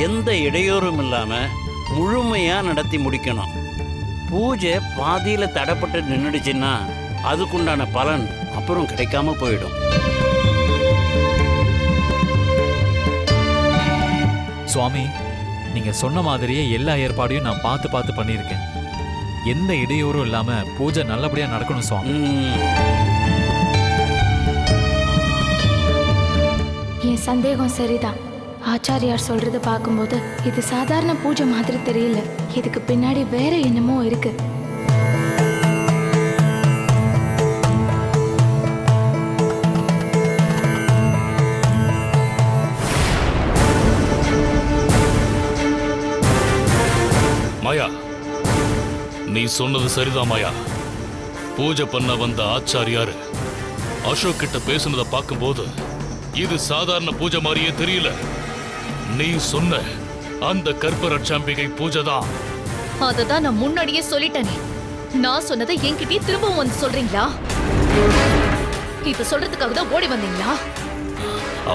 எந்த இடையூறும் இல்லாமல் முழுமையாக நடத்தி முடிக்கணும். பூஜை பாதியில் தடைப்பட்டு நின்றுடுச்சுன்னா அதுக்குண்டான பலன் அப்புறம் கிடைக்காம போயிடும். சுவாமி, நீங்க சொன்ன மாதிரியே எல்லா ஏற்பாடையும் நான் பார்த்து பார்த்து பண்ணியிருக்கேன். எந்த இடையூறும் இல்லாம பூஜை நல்லபடியா நடக்கணும் சுவாமி. என் சந்தேகம் சரிதான். ஆச்சாரியார் சொல்றத பார்க்கும்போது இது சாதாரண பூஜை மாதிரி தெரியல. இதுக்கு பின்னாடி வேற என்னமோ இருக்கு. மாயா, நீ சொன்னது சரிதான் மாயா. பூஜை பண்ண வந்த ஆச்சாரியாரு அசோக் கிட்ட பேசுனதை பார்க்கும்போது இது சாதாரண பூஜை மாதிரியே தெரியல. நீ சொன்ன அந்த கற்பரட்சாம்பிகை பூஜை தான். அததான் நான் முன்னாடியே சொல்லிட்டேனே. நான் சொன்னதை என்கிட்டயே திரும்பவும் வந்து சொல்றீங்களா? இப்ப சொல்றதுக்காக தான் ஓடி வந்தீங்களா?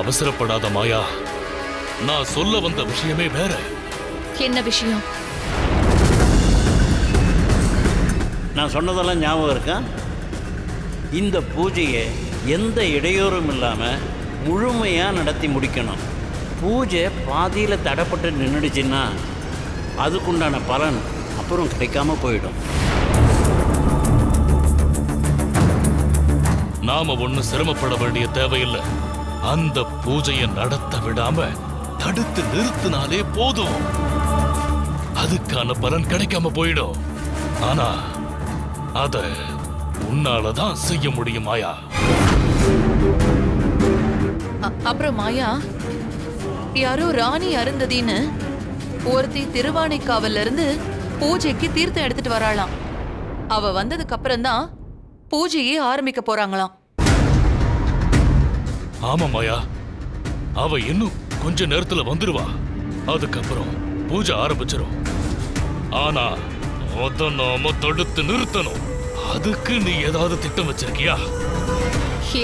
அவசரப்படாத மாயா, நான் சொல்ல வந்த விஷயமே வேற. என்ன விஷயம்? நான் சொன்னதெல்லாம் ஞாபகம் இருக்கா? இந்த பூஜையை எந்த இடையூறும் இல்லாமல் முழுமையாக நடத்தி முடிக்கணும். பூஜை பாதியில் தடைப்பட்டு நின்றுடுச்சுன்னா அதுக்குண்டான பலன் அப்புறம் கிடைக்காம போயிடும். நாம ஒண்ணு சிரமப்பட வேண்டிய தேவையில்லை. அந்த பூஜையை நடத்த விடாம தடுத்து நிறுத்தினாலே போதும். அதுக்கான பலன் கிடைக்காம போயிடும். ஆனா அத உன்னாலதான் செய்ய முடியும் மாயா. அப்புறம் மாயா, யாரோ ராணி அருந்ததின்னு ஒருத்தி திருவானைக்காவல்ல இருந்து பூஜைக்கு தீர்த்தம் எடுத்துட்டு வராளாம். அவ வந்ததுக்கு அப்புறம் தான் பூஜையே ஆரம்பிக்க போறாங்களாம். ஆமா மாயா, அவ இன்னும் கொஞ்ச நேரத்துல வந்துருவா. அதுக்கப்புறம் பூஜை ஆரம்பிச்சிரும். ஆனா அத நாம தடுத்து நிறுத்தணும். அதுக்கு நீ ஏதாவது திட்டம் வச்சிருக்கியா?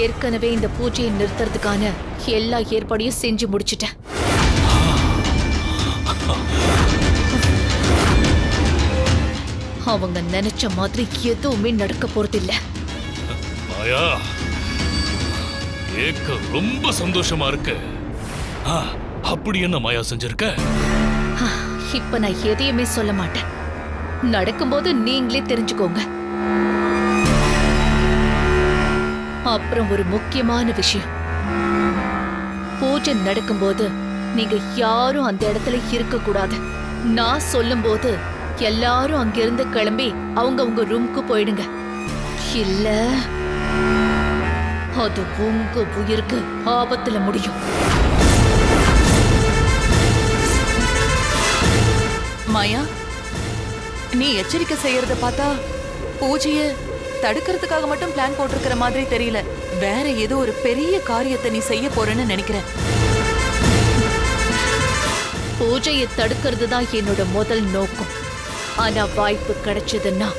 ஏற்கனவே இந்த பூஜையை நிறுத்துறதுக்கான எல்லா ஏற்பாடையும் செஞ்சு முடிச்சிட்டேன். அவங்க நினைச்ச மாதிரி எதுவுமே நடக்க போறதில்ல. மாயா, கேட்க ரொம்ப சந்தோஷமா இருக்கு. அப்படி என்ன மாயா செஞ்சிருக்க? இப்ப நான் எதையுமே சொல்ல மாட்டேன். நடக்கும்போது நீங்களே தெரிஞ்சுக்கோங்க. அப்புறம் ஒரு முக்கியமான விஷயம், பூஜை நடக்கும்போது நீங்க யாரும் அந்த இடத்துல இருக்க கூடாது. நான் சொல்லும் போது எல்லாரும் அங்கிருந்து கிளம்பி அவங்க ரூமுக்கு போயிடுங்க. இல்ல அது உங்க உயிருக்கு ஆபத்துல முடியும். மாயா, நீ எச்சரிக்கை செய்யறத பார்த்தா பூஜைய தடுக்கிறதுக்காக மட்டும் பிளான் போட்டிருக்கிற மாதிரி தெரியல. வேற ஏதோ ஒரு பெரிய காரியத்தை நீ செய்ய போறேன்னு நினைக்கிறேன். பூஜையை தடுக்கிறது தான் என்னோட முதல் நோக்கம். ஆனா வாய்ப்பு கிடைச்சதுன்னா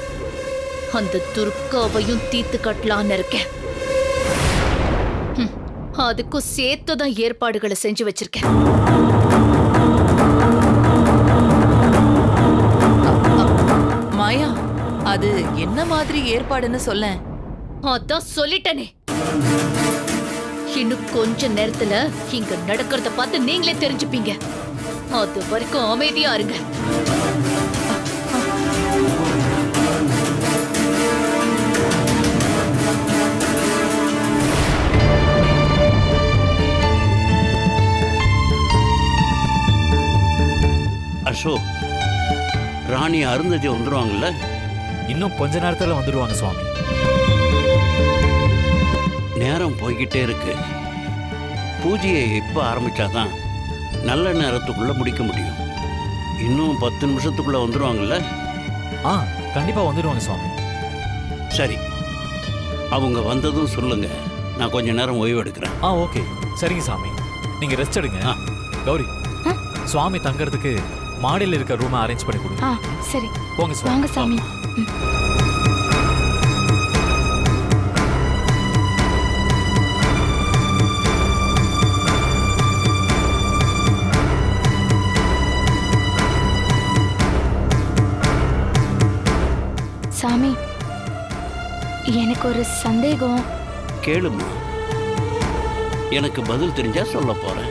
அந்த துர்காவையும் தீர்த்து கட்டலான்னு இருக்கேன். அதுக்கும் சேர்த்துதான் ஏற்பாடுகளை செஞ்சு வச்சிருக்கேன். மாயா, அது என்ன மாதிரி ஏற்பாடுன்னு சொல்ல? அதான் சொல்லிட்டனே. இன்னும் கொஞ்ச நேரத்துல இங்க நடக்கிறத பார்த்து நீங்களே தெரிஞ்சுப்பீங்க. அது வரைக்கும் அமைதியா இருங்க. அசோக், ராணி அருந்ததி வந்துருவாங்கல்ல? இன்னும் கொஞ்ச நேரத்துல வந்துடுவாங்க சுவாமி. நேரம் போய்கிட்டே இருக்கு. பூஜையை எப்போ ஆரம்பிச்சாதான் நல்ல நேரத்துக்குள்ள முடிக்க முடியும். இன்னும் 10 நிமிஷத்துக்குள்ள வந்துடுவாங்கல்ல? கண்டிப்பா வந்துடுவாங்க சுவாமி. சரி, அவங்க வந்ததும் சொல்லுங்க. நான் கொஞ்ச நேரம் ஓய்வு எடுக்கிறேன். ஓகே, சரிங்க சாமி. நீங்க ரெஸ்ட் எடுங்க. கௌரி, சுவாமி தங்கறதுக்கு மாடியில் இருக்க ரூமை அரேஞ்ச் பண்ணி கொடுங்க. சரி, போங்க சுவாமி. வாங்க சாமி. சாமி, எனக்கு ஒரு சந்தேகம். கேளுமா, எனக்கு பதில் தெரிஞ்சா சொல்ல போறேன்.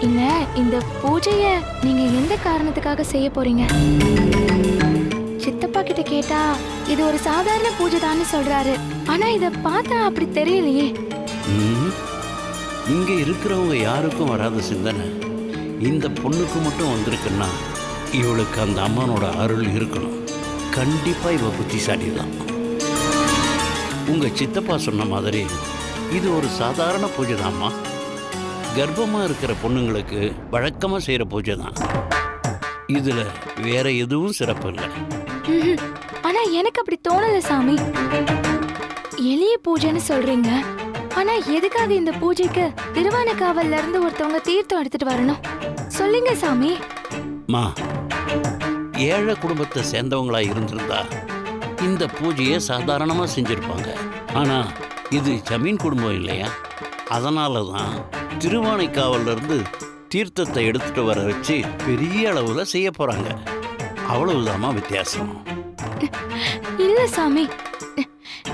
இல்ல, இந்த பூஜைய நீங்க எந்த காரணத்துக்காக செய்ய போறீங்க? சித்தப்பா கிட்ட கேட்டா இது ஒரு சாதாரண பூஜை தான்னு சொல்றாரு. ஆனா இத பார்த்தா அப்படி தெரியலையே. ம், இங்க இருக்கிறவங்க யாருக்கும் வராத சிந்தனை இந்த பொண்ணுக்கு மட்டும் வந்திருக்குன்னா இவளுக்கு அந்த அம்மனோட அருள் இருக்கணும். கண்டிப்பா இவ புத்திசாலி தான். உங்க சித்தப்பா சொன்ன மாதிரி இது ஒரு சாதாரண பூஜை தான்மா. கர்ப்பமா இருக்கிற பொண்ணுங்களுக்கு வழக்கமா செய்யற பூஜை தான். இதுல வேற எதுவும் சிறப்பு இல்லை. ம்ஹும். ஆனா எனக்கு அப்படி தோணல சாமி. எளிய பூஜைன்னு சொல்றீங்க, ஆனா எதுக்காக இந்த பூஜைக்கு திருவானைக்காவல்ல இருந்து ஒருத்தவங்க தீர்த்தம் எடுத்துட்டு வரணும்? சொல்லுங்க சாமி. மா, ஏழை குடும்பத்தை சேர்ந்தவங்களா இருந்திருந்தா இந்த பூஜையை சாதாரணமாக செஞ்சிருப்பாங்க. ஆனா இது ஜமீன் குடும்பம் இல்லையா, அதனால தான் திருவானைக்காவல்ல இருந்து தீர்த்தத்தை எடுத்துட்டு வர வச்சு பெரிய அளவுல செய்ய போறாங்க. அவ்வளவுதாம்மா வித்தியாசம். இல்ல சாமி,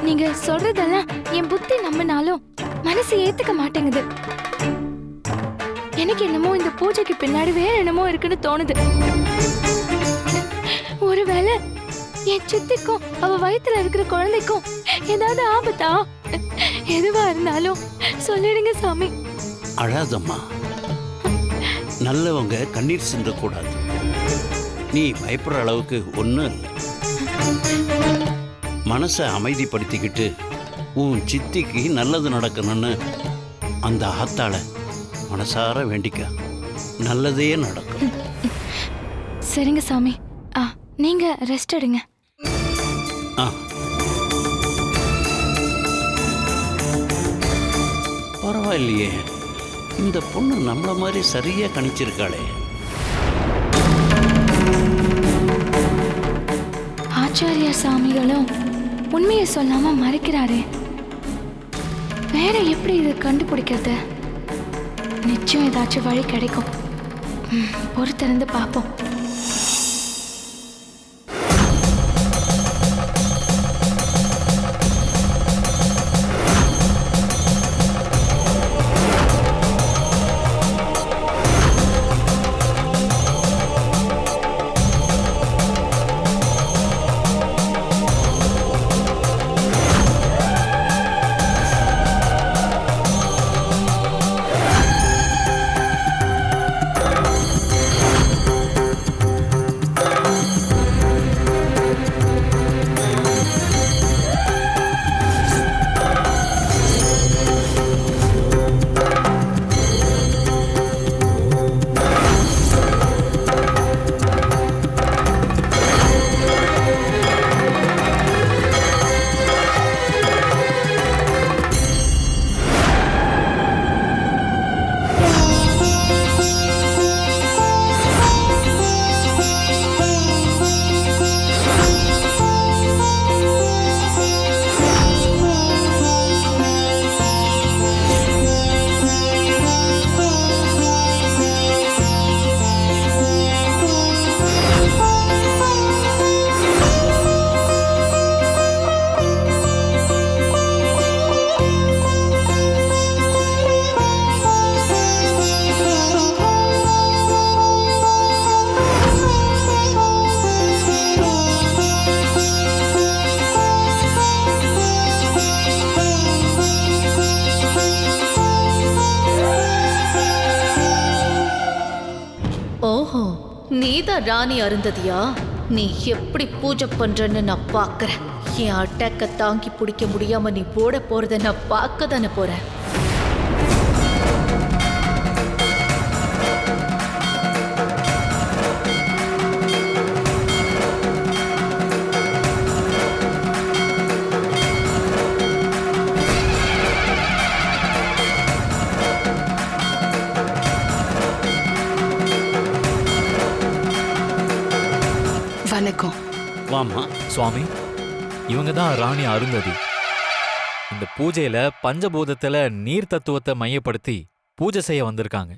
நீங்க சொல்றதெல்லாம் என் புத்தி நம்பினாலும் மனசு ஏத்துக்க மாட்டேங்குது. எனக்கு என்னமோ இந்த பூஜைக்கு பின்னாடி வேற என்னமோ இருக்குன்னு தோணுது. ஒருவேளை என் சித்திக்கும் அவ வயித்துல இருக்கிற குழந்தைக்கும் ஏதாவது ஆபத்தா? எதுவா இருந்தாலும் சொல்லிடுங்க சாமி. அழாதம்மா, நல்லவங்க கண்ணீர் சிந்தக்கூடாது. நீ பயப்படுற அளவுக்கு ஒன்றும் இல்லை. மனசை அமைதிப்படுத்திக்கிட்டு உன் சித்திக்கு நல்லது நடக்கணும்னு அந்த ஆத்தாள மனசார வேண்டிக்க, நல்லதே நடக்கும். சரிங்க சாமி, நீங்க ரெஸ்ட் எடுங்க. ஆ, பரவாயில்லையே, இந்த பொண்ணு நம்மள மாதிரி சரியா கணிச்சிருக்காளே. ஆச்சாரியா சாமிகளும் உண்மையை சொல்லாம மறைக்கிறாரே, வேற எப்படி இதை கண்டுபிடிக்கிறது? நிச்சயம் ஏதாச்சும் வழி கிடைக்கும். பொறுத்திருந்து பார்ப்போம். ஓஹோ, நீதான் ராணி அருந்ததியா? நீ எப்படி பூஜை பண்றன்னு நான் பார்க்கறேன். என் அட்டாக்க தாங்கி பிடிக்க முடியாம நீ போட போறத நான் பார்க்க தானே போறேன். வணக்கம். வாமா. சுவாமி, இவங்க தான் ராணி அருந்ததி. இந்த பூஜையில பஞ்சபூதத்துல நீர் தத்துவத்தை மையப்படுத்தி பூஜை செய்ய வந்திருக்காங்க.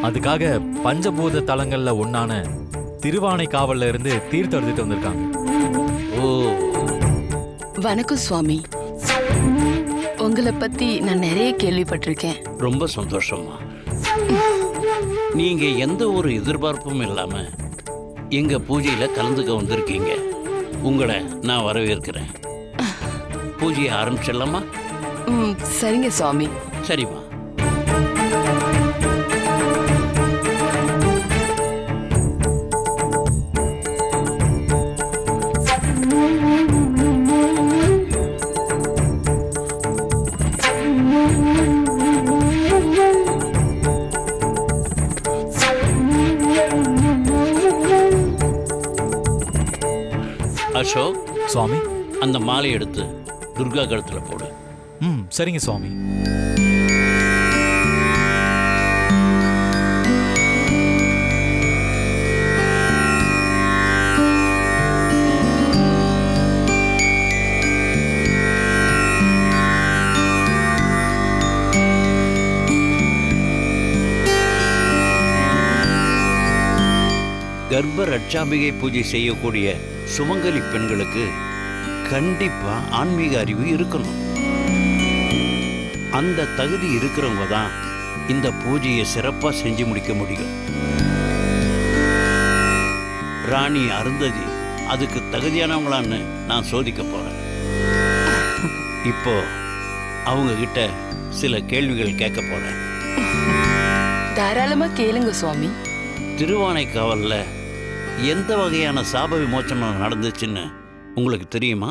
அதுக்காக பஞ்சபூத தலங்கள்ல ஒன்னான திருவானைக்காவல்ல இருந்து தீர்த்தம் எடுத்துட்டு வந்திருக்காங்க. ஓ, வணக்கம் சுவாமி. உங்களை பத்தி நான் நிறைய கேள்விப்பட்டிருக்கேன். ரொம்ப சந்தோஷமா. நீங்க எந்த ஒரு எதிர்பார்ப்பும் இல்லாம எங்க பூஜையில கலந்துக்க வந்திருக்கீங்க. உங்களை நான் வரவேற்கிறேன். பூஜையை ஆரம்பிச்சிடலாமா? சரிங்க சுவாமி. சரிம்மா. அசோக், சுவாமி. அந்த மாலை எடுத்து துர்கா கழுத்துல போடு. சரிங்க சுவாமி. கர்ப்ப ரட்சாம்பிகை பூஜை செய்யக்கூடிய சுமங்கலி பெண்களுக்கு கண்டிப்பா ஆன்மீக அறிவு இருக்கணும். அந்த தகுதி இருக்கிறவங்க தான் இந்த பூஜையை சிறப்பா செஞ்சு முடிக்க முடியும். ராணி அருந்ததி அதுக்கு தகுதியானவங்களான்னு நான் சோதிக்க போறேன். இப்போ அவங்க கிட்ட சில கேள்விகள் கேட்க போறேன். தாராளமா கேளுங்க சுவாமி. திருவானைக்காவல்ல எந்த வகையான சாப விமோச்சனம் நடந்துச்சுன்னு உங்களுக்கு தெரியுமா?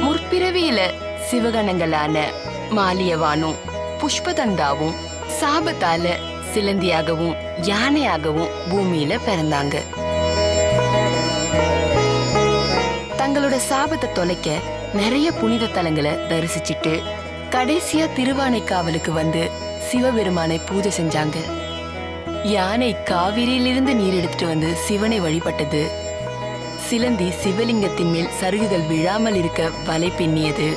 முற்பிறவியில சிவகணங்களான மாலியவானும் புஷ்பதந்தாவும் சாபத்தால சிலந்தியாகவும் யானையாகவும் பூமியில பிறந்தாங்க. தங்களோட சாபத்தை தொலைக்க நிறைய புனித தலங்களை தரிசிச்சிட்டு கடைசியா திருவானைக்காவலுக்கு வந்து சிவபெருமானை பூஜை செஞ்சாங்க. யானை காவிரியிலிருந்து நீர் எடுத்துட்டு வந்து சிவனை வழிபட்டது. சிலந்தி சிவலிங்கத்தின் மேல் சருகுகள் விழாமல் இருக்க வலை பின்னியது.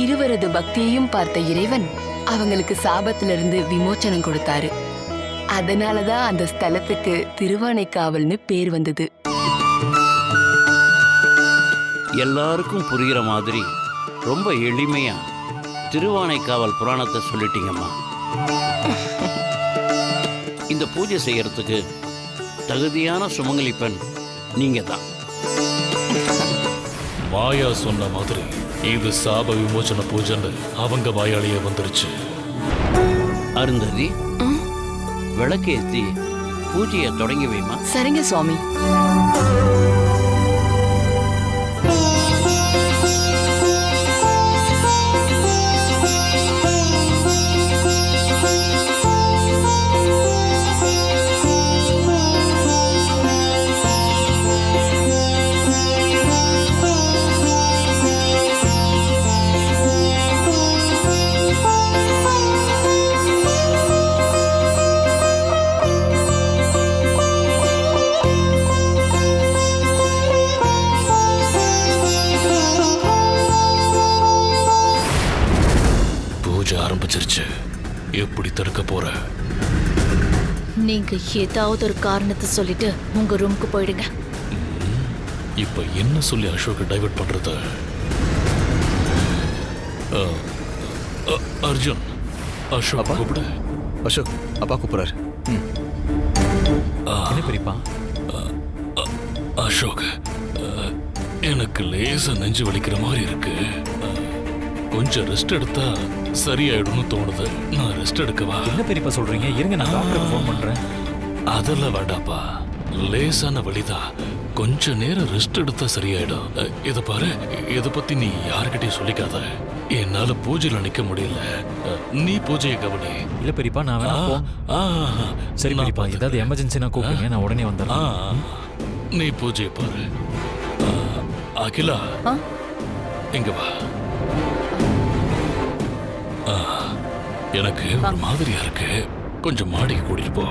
இருவரது பக்தியையும் பார்த்த இறைவன் அவங்களுக்கு சாபத்திலிருந்து விமோச்சனம் கொடுத்தாரு. அதனாலதான் அந்த ஸ்தலத்துக்கு திருவானைக்காவல்னு பேர் வந்தது. எல்லாருக்கும் புரிகிற மாதிரி ரொம்ப எளிமையா திருவானைக்காவல் புராணத்தை சொல்லிட்டீங்கம்மா. இந்த பூஜை செய்யறதுக்கு தகுதியான சுமங்கலி பெண் நீங்க தான். மாயா சொன்ன மாதிரி இது சாப விமோச்சன பூஜைன்னு அவங்க வாயாலேயே வந்துருச்சு. அருந்ததி, விளக்கேத்தி பூஜையை தொடங்கி வைமா. சரிங்க சுவாமி. ஆரம்பிச்சிருச்சு. எப்படி தடுக்க போற? நீங்க ஏதாவது ஒரு காரணத்தை சொல்லிட்டு உங்க ரூமுக்கு போயிடுங்க. இப்ப என்ன சொல்லி அசோக் டைவர்ட் பண்றது? அர்ஜுன், அசோக் கூப்பிடு. அசோக், அப்பா கூப்பிடுறாரு. என்ன பெரியப்பா? அசோக், எனக்கு லேசா நெஞ்சு வலிக்கிற மாதிரி இருக்கு. கொஞ்சம் ரெஸ்ட் எடுத்தா சரியாயிடும்னு தோணுது. நான் ரெஸ்ட் எடுக்கவா? என்ன பெரியப்பா சொல்றீங்க? இருங்க, நான் டாக்டருக்கு ஃபோன் பண்றேன். அதெல்லாம் வேண்டாப்பா, லேசான வலிதான். கொஞ்ச நேரம் ரெஸ்ட் எடுத்தா சரியாயிடும். இத பாரு, இத பத்தி நீ யாருக்கிட்டையும் சொல்லிக்காத. என்னால பூஜையில நிக்க முடியல. நீ பூஜையை கவனி. இல்ல பெரியப்பா, நான் வேணா ஃபோன். சரி பெரியப்பா, ஏதாவது எமர்ஜென்சி நான் கூப்பிடுங்க, நான் உடனே வந்துடுறேன். நீ பூஜையை பாரு. அகிலா, இங்க வா. எனக்கு ஒரு மாதிரியா இருக்கு. கொஞ்சம் மாடிக்கு கூட்டிட்டு போ.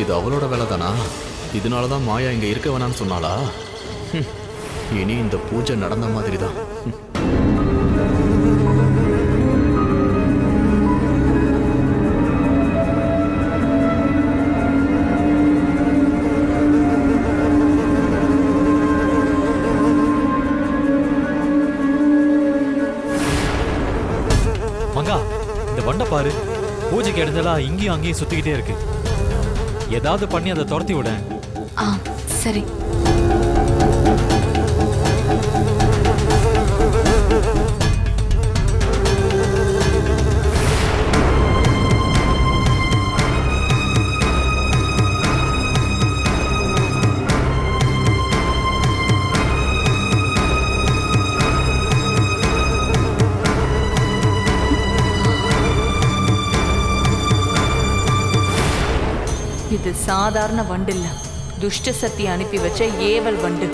இது அவளோட வேலை தானா? இதனால தான் மாயா இங்க இருக்க வேணாம்னு சொன்னாளா? இனி இந்த பூஜை நடந்த மாதிரி தான். மங்கா, இந்த வண்டை பாரு, பூஜைக்கு இடத்துல இங்கேயும் அங்கேயும் சுத்திக்கிட்டே இருக்கு. ஏதாவது பண்ணி அதை துரத்தி விட. ஆ சரி. இது சாதாரண வண்டு இல்ல, துஷ்ட சக்தி அனுப்பி வச்ச ஏவல் வண்டு.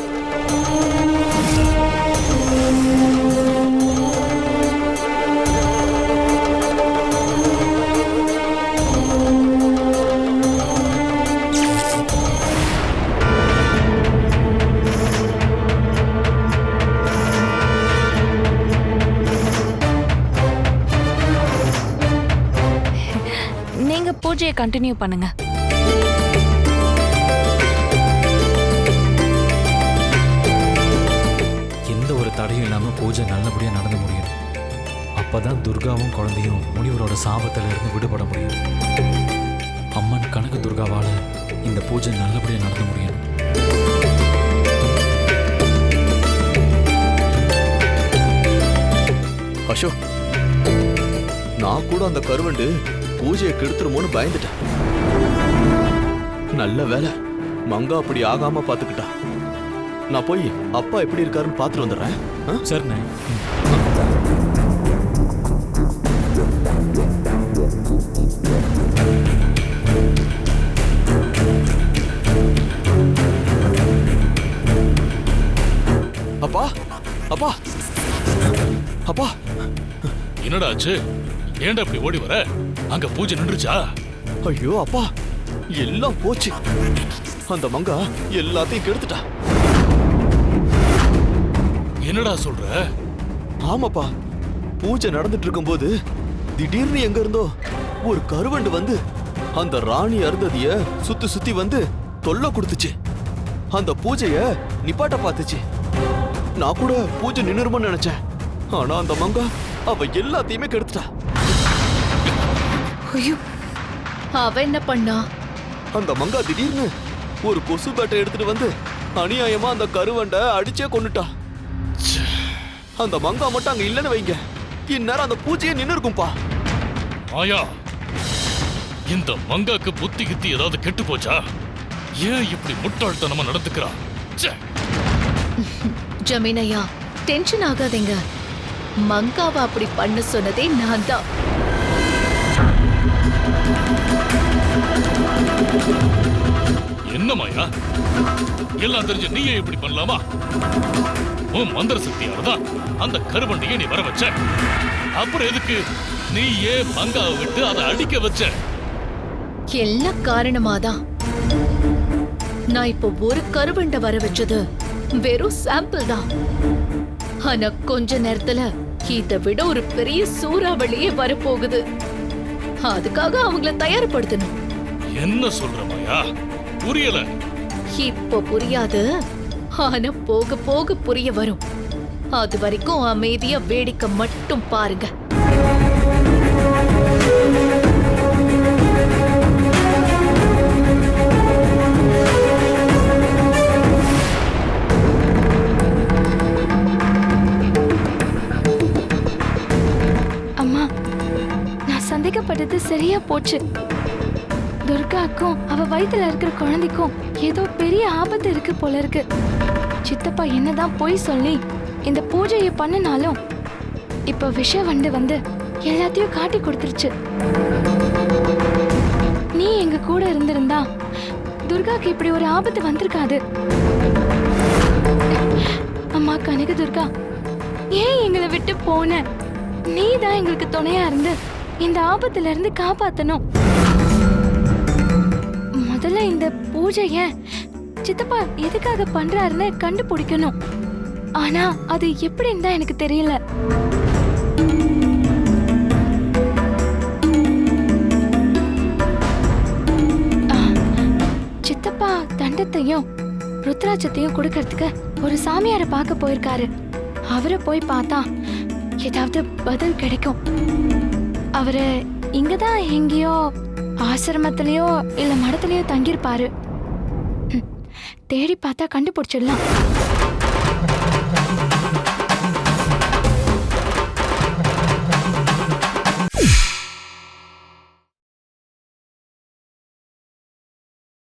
நீங்க பூஜையை கண்டினியூ பண்ணுங்க. எந்த ஒரு தடையும் இல்லாம பூஜை நல்லபடியா நடந்து முடியும். அப்பதான் துர்காவும் குழந்தையும் முனிவரோட சாபத்துல இருந்து விடுபட முடியும். அம்மன் கனக துர்காவால இந்த பூஜை நல்லபடியா நடந்து முடியும். அசோக், நான் கூட அந்த கருவண்டு பூஜையை கெடுத்துருமோன்னு பயந்துட்டேன். நல்ல வேலை மங்கா அப்படி ஆகாம பாத்துக்கிட்டா. நான் போய் அப்பா எப்படி இருக்காருன்னு பாத்துட்டு வந்துடுறேன். சரிண்ணே. அப்பா அப்பா அப்பா, என்னடா ஆச்சு? ஏன்டா இப்படி ஓடி வர? அங்க பூஜை நின்றுச்சா? ஐயோ அப்பா, எல்லாம் போச்சு. அந்த மங்கா எல்லாத்தையும் கெடுத்துட்டா. என்னடா சொல்ற? ஆமாப்பா, பூஜை நடந்துட்டு இருக்கும்போது திடீர்னு எங்க இருந்தோ ஒரு கருவண்டு வந்து அந்த ராணி அருந்ததிய சுத்தி சுத்தி வந்து தொல்லை கொடுத்துச்சு. அந்த பூஜைய நிப்பாட்ட பார்த்துச்சு. நான் கூட பூஜை நின்னுருமோன்னு நினைச்சேன். ஆனா அந்த மங்கா அவ எல்லாத்தையுமே கெடுத்துட்டா. ஐயோ, அவ என்ன பண்ணா? அந்த மங்கா திடீர்னு ஒரு கொசு பேட்டை எடுத்துட்டு வந்து அநியாயமா அந்த கருவண்டை அடிச்சே கொன்னுட்டா. அந்த மங்கா மட்டும் அங்க இல்லன்னு வைங்க, இந்நேரம் அந்த பூஜையே நின்னு இருக்கும்பா. மாயா, இந்த மங்காக்கு புத்தி கித்தி ஏதாவது கெட்டு போச்சா? ஏன் இப்படி முட்டாள்தனமா நடந்துக்கிறா? ச்சே. ஜமீனையா, டென்ஷன் ஆகாதீங்க. மங்காவை அப்படி பண்ண சொன்னதே நான் தான். என்ன மாயா, எல்லாம் தெரிஞ்ச நீயே இப்படி பண்ணலாமா? உன் மந்திர சக்தியாலதான் அந்த கருவண்டியை நீ வர வச்ச. அப்புறம் எதுக்கு நீ ஏன் மங்காவை விட்டு அதை அடிக்க வச்ச? எல்லாம் காரணமாதான். நான் இப்போ ஒரு கருவண்டை வர வச்சது வெறும் சாம்பிள் தான். ஆனா கொஞ்ச நேரத்துல இதை விட ஒரு பெரிய சூறாவளியே வரப்போகுது. அதுக்காக அவங்கள தயார்படுத்தணும். என்ன சொல்ற மாயா? புரியல. இப்போ புரியாது, ஆனா போக போக புரிய வரும். அது வரைக்கும் அமைதியா வேடிக்கை மட்டும் பாருங்க. அம்மா, நான் சந்தேகப்பட்டது சரியா போச்சு. துர்காக்கும் அவ வயித்துல இருக்கிற குழந்தைக்கும் ஏதோ பெரிய ஆபத்து இருக்கு போல இருக்கு. சித்தப்பா என்னதான் பொய் சொல்லி இந்த பூஜையை பண்ணினாலும் இப்ப விஷ வந்து எல்லாத்தையும் காட்டி கொடுத்துருச்சு. நீ எங்க கூட இருந்திருந்தா துர்காக்கு இப்படி ஒரு ஆபத்து வந்திருக்காது. அம்மா கனக துர்கா, ஏன் எங்களை விட்டு போன? நீ தான் எங்களுக்கு துணையா இருந்து இந்த ஆபத்துல இருந்து காப்பாத்தணும். முதல்ல இந்த பூஜைய சித்தப்பா எதுக்காக பண்றாருன்னு கண்டுபிடிக்கணும். ஆனா அது எப்படின்னு தான் எனக்கு தெரியல. சித்தப்பா தண்டத்தையும் ருத்ராட்சத்தையும் கொடுக்கறதுக்கு ஒரு சாமியாரை பார்க்க போயிருக்காரு. அவரை போய் பார்த்தா ஏதாவது பதில் கிடைக்கும். அவரு இங்கதான் எங்கேயோ ஆசிரமத்திலயோ இல்ல மடத்திலயோ தங்கியிருப்பாரு. தேடி பார்த்தா கண்டுபிடிச்சிடலாம்.